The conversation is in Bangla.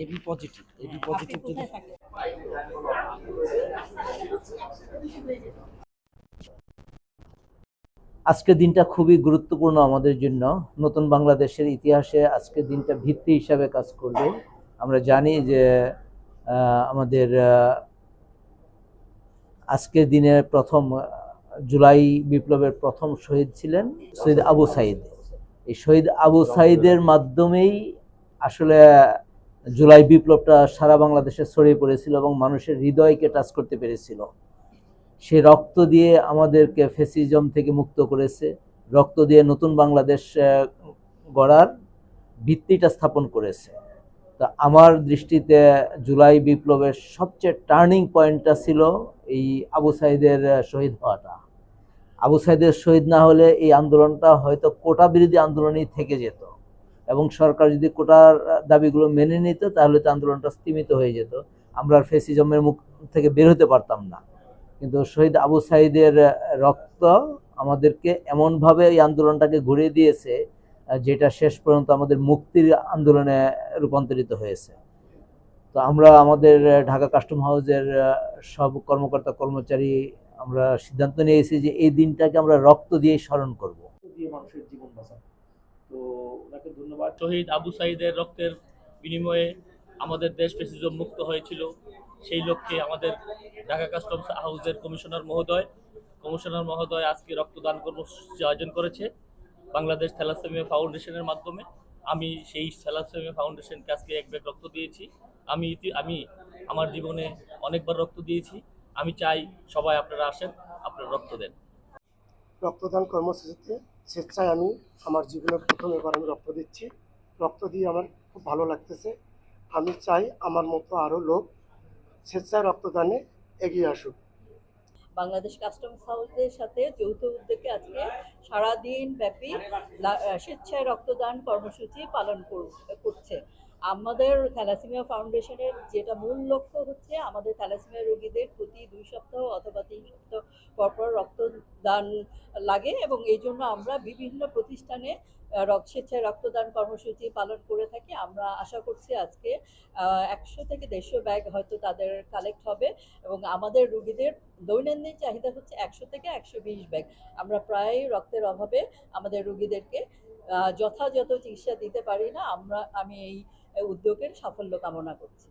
এবি পজিটিভ, এবি আপনি পজিটিভ যদি কোথায় থাকেন? আজকের দিনটা খুবই গুরুত্বপূর্ণ আমাদের জন্য। নতুন বাংলাদেশের ইতিহাসে আজকের দিনটা ভিত্তি হিসাবে কাজ করবে। আমরা জানি যে আমাদের আজকের দিনে প্রথম জুলাই বিপ্লবের প্রথম শহীদ ছিলেন শহীদ আবু সাইদ। এই শহীদ আবু সাইদের মাধ্যমেই আসলে জুলাই বিপ্লবটা সারা বাংলাদেশে ছড়িয়ে পড়েছিল এবং মানুষের হৃদয়কে টাচ করতে পেরেছিল। সে রক্ত দিয়ে আমাদেরকে ফ্যাসিজম থেকে মুক্ত করেছে, রক্ত দিয়ে নতুন বাংলাদেশ গড়ার ভিত্তিটা স্থাপন করেছে। তা আমার দৃষ্টিতে জুলাই বিপ্লবের সবচেয়ে টার্নিং পয়েন্টটা ছিল এই আবু সাইদের শহীদ হওয়াটা। আবু সাইদের শহীদ না হলে এই আন্দোলনটা হয়তো কোটা বিরোধী আন্দোলনই থেকে যেত এবং সরকার যদি কোটার দাবিগুলো মেনে নিত তাহলে তো আন্দোলনটা স্তীমিত হয়ে যেত, আমরা ফ্যাসিজমের মুখ থেকে বের হতে পারতাম না। কিন্তু শহীদ আবু সাইদের রক্ত আমাদেরকে এমনভাবে এই আন্দোলনটাকে ঘুরিয়ে দিয়েছে যেটা শেষ পর্যন্ত আমাদের মুক্তির আন্দোলনে রূপান্তরিত হয়েছে। তো আমরা আমাদের ঢাকা কাস্টম হাউসের সব কর্মকর্তা কর্মচারী আমরা সিদ্ধান্ত নিয়েছি যে এই দিনটাকে আমরা রক্ত দিয়ে স্মরণ করব। মানুষের জীবন বাঁচান। তো ওনাকে ধন্যবাদ। শহীদ আবু সাইদের রক্তের বিনিময়ে আমাদের দেশ ফ্যাসিজম মুক্ত হয়েছিল। সেই লক্ষ্যে আমাদের ঢাকা কাস্টমস হাউসের কমিশনার মহোদয় আজকে রক্তদান কর্মসূচি আয়োজন করেছে বাংলাদেশ থ্যালাসেমিয়া ফাউন্ডেশনের মাধ্যমে। আমি সেই থ্যালাসেমিয়া ফাউন্ডেশনকে আজকে এক ব্যাগ রক্ত দিয়েছি। আমি আমার জীবনে অনেকবার রক্ত দিয়েছি। আমি চাই সবাই আপনারা আসেন, আপনারা রক্ত দেন। রক্তদান কর্মসূচিতে স্বেচ্ছায় আমি আমার জীবনের প্রথম এবার আমি রক্ত দিচ্ছি। রক্ত দিয়ে আমার খুব ভালো লাগতেছে। আমি চাই আমার মতো আরও লোক স্বেচ্ছায় রক্তদানে এগিয়ে আসুক। বাংলাদেশ কাস্টমস হাউসের সাথে যৌথ উদ্যোগে আজকে সারাদিন ব্যাপী স্বেচ্ছায় রক্তদান কর্মসূচি পালন করছে। আমাদের থ্যালাসেমিয়া ফাউন্ডেশনের যেটা মূল লক্ষ্য হচ্ছে আমাদের থ্যালাসেমিয়া রোগীদের প্রতি 2 সপ্তাহ অথবা 3 সপ্তাহ পরপর রক্তদান লাগে এবং এই জন্য আমরা বিভিন্ন প্রতিষ্ঠানে স্বেচ্ছায় রক্তদান কর্মসূচি পালন করে থাকি। আমরা আশা করছি আজকে 100 থেকে 150 ব্যাগ হয়তো তাদের কালেক্ট হবে এবং আমাদের রোগীদের দৈনন্দিন চাহিদা হচ্ছে 100 থেকে 120 ব্যাগ। আমরা প্রায় রক্তের অভাবে আমাদের রোগীদেরকে যথাযথ চিকিৎসা দিতে পারি না। আমি এই উদ্যোগের সাফল্য কামনা করছি।